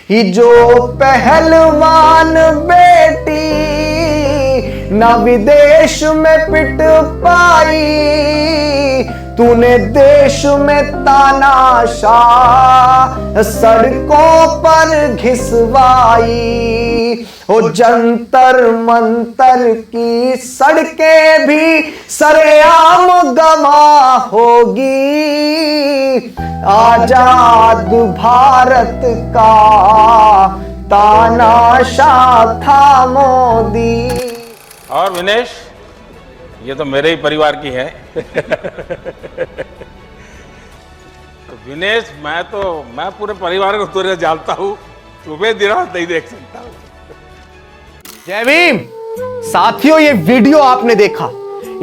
ही जो पहलवान बेटी ना विदेश में पिट पाई, तूने देश में तानाशाह सड़कों पर घिसवाई। ओ जंतर मंतर की सड़कें भी सरेआम गवाह होगी, आजाद भारत का तानाशाह था मोदी। और विनेश, ये तो मेरे ही परिवार की है। तो विनेश, मैं पूरे परिवार को तुझे जानता हूँ, तुम्हें दिन रात नहीं देख सकता हूँ। जय भीम। साथियों, ये वीडियो आपने देखा।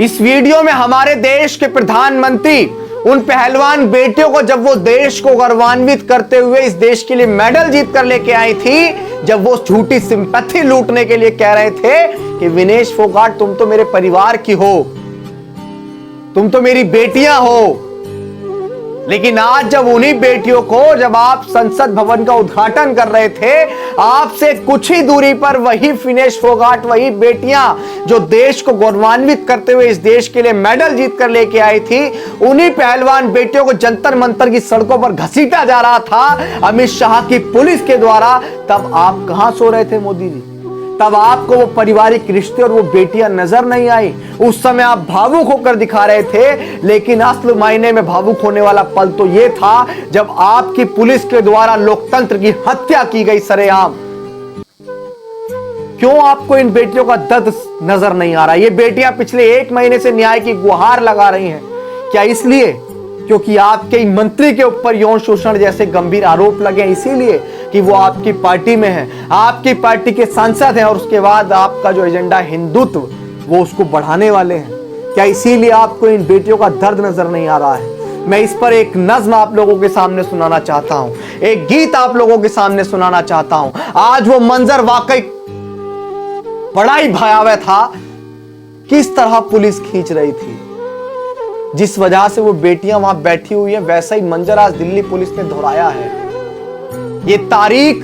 इस वीडियो में हमारे देश के प्रधानमंत्री उन पहलवान बेटियों को, जब वो देश को गौरवान्वित करते हुए इस देश के लिए मेडल जीत कर लेके आई थी, जब वो झूठी सिंपैथी लूटने के लिए कह रहे थे कि विनेश फोगाट तुम तो मेरे परिवार की हो, तुम तो मेरी बेटियां हो। लेकिन आज जब उन्हीं बेटियों को, जब आप संसद भवन का उद्घाटन कर रहे थे, आपसे कुछ ही दूरी पर वही विनेश फोगाट, वही बेटियां जो देश को गौरवान्वित करते हुए इस देश के लिए मेडल जीत कर लेके आई थी, उन्हीं पहलवान बेटियों को जंतर मंतर की सड़कों पर घसीटा जा रहा था अमित शाह की पुलिस के द्वारा। तब आप कहां सो रहे थे मोदी जी? तब आपको वो पारिवारिक रिश्ते और वो बेटियां नजर नहीं आई। उस समय आप भावुक होकर दिखा रहे थे, लेकिन असल मायने में भावुक होने वाला पल तो ये था जब आपकी पुलिस के द्वारा लोकतंत्र की हत्या की गई सरेआम। क्यों आपको इन बेटियों का दर्द नजर नहीं आ रहा? ये बेटियां पिछले 1 महीने से न्याय की गुहार लगा रही हैं। क्या इसलिए क्योंकि आपके मंत्री के ऊपर यौन शोषण जैसे गंभीर आरोप लगे, इसीलिए कि वो आपकी पार्टी में है, आपकी पार्टी के सांसद हैं, और उसके बाद आपका जो एजेंडा हिंदुत्व वो उसको बढ़ाने वाले हैं? क्या इसीलिए आपको इन बेटियों का दर्द नजर नहीं आ रहा है? मैं इस पर एक नज्म आप लोगों के सामने सुनाना चाहता हूं, एक गीत आप लोगों के सामने सुनाना चाहता हूं। आज वो मंजर वाकई बड़ा ही भयावह था। किस तरह पुलिस खींच रही थी, जिस वजह से वो बेटियां वहां बैठी हुई हैं, वैसा ही मंजर आज दिल्ली पुलिस ने दोहराया है। ये तारीख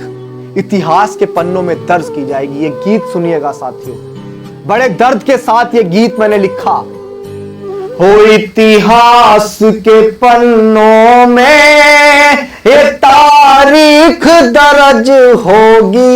इतिहास के पन्नों में दर्ज की जाएगी। ये गीत सुनिएगा साथियों, बड़े दर्द के साथ ये गीत मैंने लिखा। हो इतिहास के पन्नों में ये तारीख दर्ज होगी,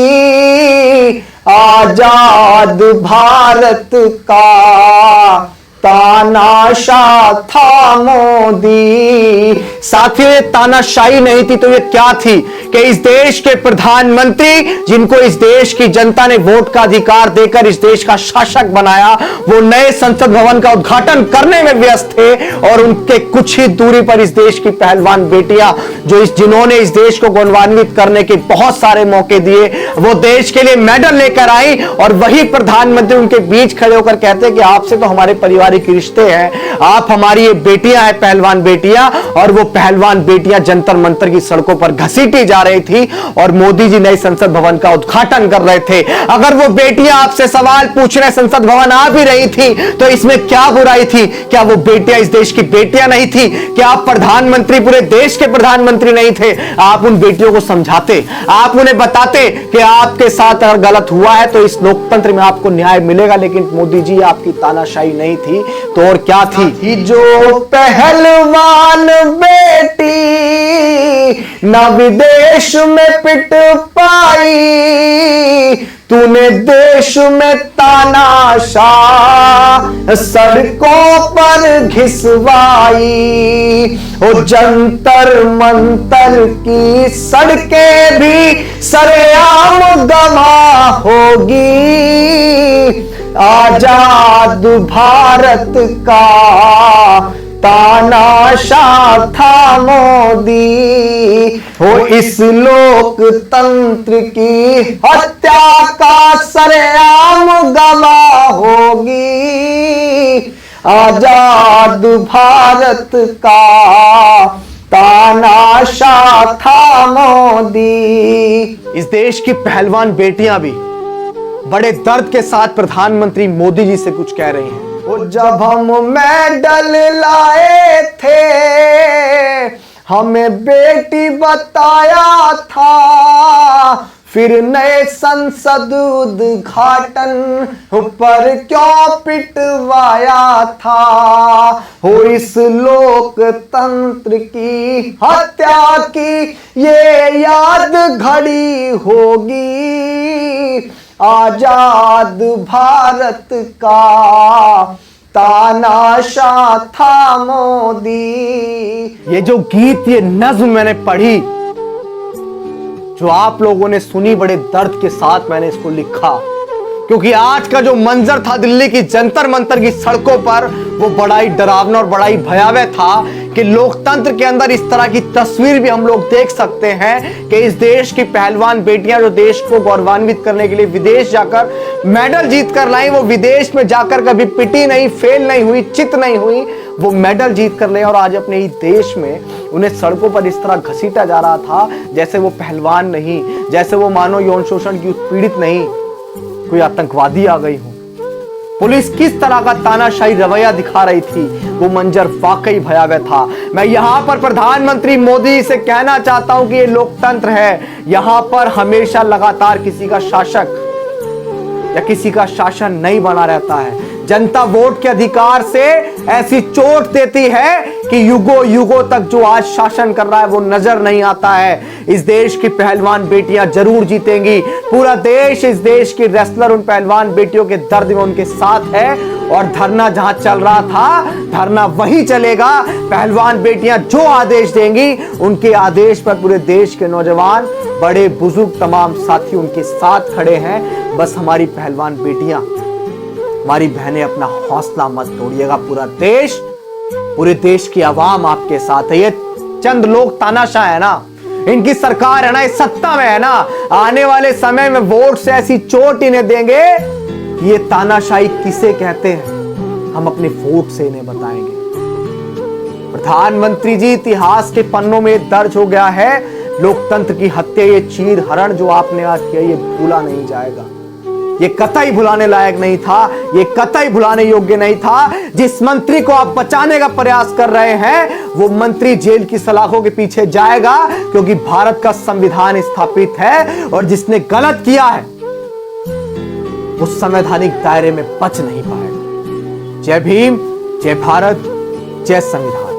आजाद भारत का तानाशाह था मोदी। साथियों, ये तानाशाही नहीं थी तो ये क्या थी कि इस देश के प्रधानमंत्री, जिनको इस देश की जनता ने वोट का अधिकार देकर इस देश का शासक बनाया, वो नए संसद भवन का उद्घाटन करने में व्यस्त थे, और उनके कुछ ही दूरी पर इस देश की पहलवान बेटियां, जिन्होंने इस देश को गौरवान्वित करने के बहुत सारे मौके दिए, वो देश के लिए मेडल लेकर आई, और वही प्रधानमंत्री उनके बीच खड़े होकर कहते हैं कि आपसे तो हमारे परिवार के रिश्ते हैं, आप हमारी ये बेटियां हैं, पहलवान बेटियां। और वो पहलवान बेटियां जंतर मंतर की सड़कों पर घसीटी जा रही थी, और मोदी जी नए संसद भवन का उद्घाटन कर रहे थे। अगर वो बेटियां आपसे सवाल पूछ रहे, संसद भवन आ भी रही थी, तो इसमें क्या बुराई थी? क्या वो बेटियां इस देश की बेटियां नहीं थी? क्या आप प्रधानमंत्री पूरे देश के प्रधानमंत्री नहीं थे? आप उन बेटियों को समझाते, आप उन्हें बताते कि आपके साथ अगर गलत हुआ है तो इस लोकतंत्र में आपको न्याय मिलेगा। लेकिन मोदी जी, आपकी तानाशाही नहीं थी तो और क्या थी? जो पहलवान बेटी ना विदेश में पिट पाई, तूने देश में तानाशाह सड़कों पर घिसवाई। ओ जंतर मंतर की सड़कें भी सरेआम गवाह होगी, आजाद भारत का तानाशाह था मोदी। हो इस लोकतंत्र की हत्या का सरेआम गवाह होगी, आजाद भारत का तानाशाह था मोदी। इस देश की पहलवान बेटियां भी बड़े दर्द के साथ प्रधानमंत्री मोदी जी से कुछ कह रही हैं। वो जब हम मेडल लाए थे हमें बेटी बताया था, फिर नए संसद उद्घाटन पर क्यों पिटवाया था। हो इस लोकतंत्र की हत्या की ये याद घड़ी होगी, आजाद भारत का तानाशाह था मोदी। ये जो गीत, ये नज्म मैंने पढ़ी, जो आप लोगों ने सुनी, बड़े दर्द के साथ मैंने इसको लिखा, क्योंकि आज का जो मंजर था दिल्ली की जंतर मंतर की सड़कों पर, वो बड़ा ही डरावना और बड़ा ही भयावह था कि लोकतंत्र के अंदर इस तरह की तस्वीर भी हम लोग देख सकते हैं कि इस देश की पहलवान बेटियां जो देश को गौरवान्वित करने के लिए विदेश जाकर मेडल जीत कर लाई, वो विदेश में जाकर कभी पिटी नहीं, फेल नहीं हुई, चित नहीं हुई, वो मेडल जीत कर ले, और आज अपने ही देश में उन्हें सड़कों पर इस तरह घसीटा जा रहा था जैसे वो पहलवान नहीं, जैसे वो मानव यौन शोषण की पीड़ित नहीं, कोई आतंकवादी आ गई हो। पुलिस किस तरह का तानाशाही रवैया दिखा रही थी, वो मंजर वाकई भयावह था। मैं यहां पर प्रधानमंत्री मोदी से कहना चाहता हूं कि ये लोकतंत्र है, यहां पर हमेशा लगातार किसी का शासक या किसी का शासन नहीं बना रहता है। जनता वोट के अधिकार से ऐसी चोट देती है कि युगों युगों तक जो आज शासन कर रहा है वो नजर नहीं आता है। इस देश की पहलवान बेटियां जरूर जीतेंगी। पूरा देश, इस देश की रेसलर उन पहलवान बेटियों के दर्द में उनके साथ है, और धरना जहां चल रहा था, धरना वही चलेगा। पहलवान बेटियां जो आदेश देंगी, उनके आदेश पर पूरे देश के नौजवान, बड़े बुजुर्ग, तमाम साथी उनके साथ खड़े हैं। बस हमारी पहलवान बेटियां, हमारी बहनें, अपना हौसला मत तोड़िएगा। पूरे देश की आवाम आपके साथ है। ये चंद लोग तानाशाह है ना, इनकी सरकार है ना, इस सत्ता में है ना, आने वाले समय में वोट से ऐसी चोट इन्हें देंगे कि ये तानाशाही किसे कहते हैं, हम अपने वोट से इन्हें बताएंगे। प्रधानमंत्री जी, इतिहास के पन्नों में दर्ज हो गया है, लोकतंत्र की हत्या, ये चीर हरण जो आपने आज किया, ये भूला नहीं जाएगा। ये कतई भुलाने लायक नहीं था, ये कतई भुलाने योग्य नहीं था। जिस मंत्री को आप बचाने का प्रयास कर रहे हैं, वो मंत्री जेल की सलाखों के पीछे जाएगा, क्योंकि भारत का संविधान स्थापित है, और जिसने गलत किया है उस संवैधानिक दायरे में बच नहीं पाएगा। जय भीम, जय भारत, जय संविधान।